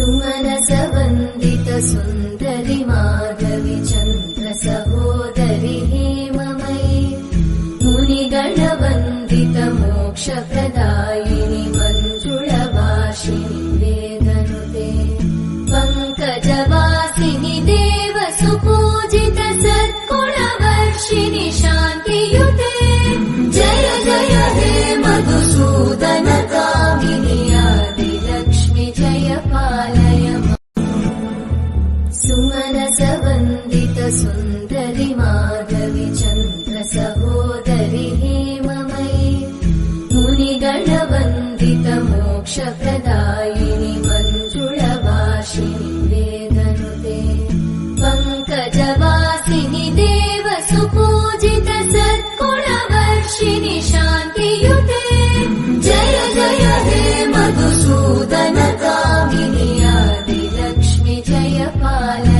सुमनसवन्दित सुन्दरि माधवि चन्द्र सहोदरि हेममयि मुनिगणवन्दित मोक्षप्रदायिनि मञ्जुळभाषिणि वेदनुते पङ्कजवासिनि देव सुपूजित सद्गुणवर्षिणि शान्तियुते जय जय हे मधुसूदन कामिनि आदिलक्ष्मि जय पालय सुमनसवन्दित सुन्दरि माधवि चन्द्र सहोदरि हेममयि मुनिगणवन्दित मोक्षप्रदायिनि मञ्जुळभाषिणि वेदनुते पङ्कजवासिनि देव सुपूजित सद्गुणवर्षिणि शान्तियुते जय जय हे मधुसूदन कामिनि आदिलक्ष्मि जय पालय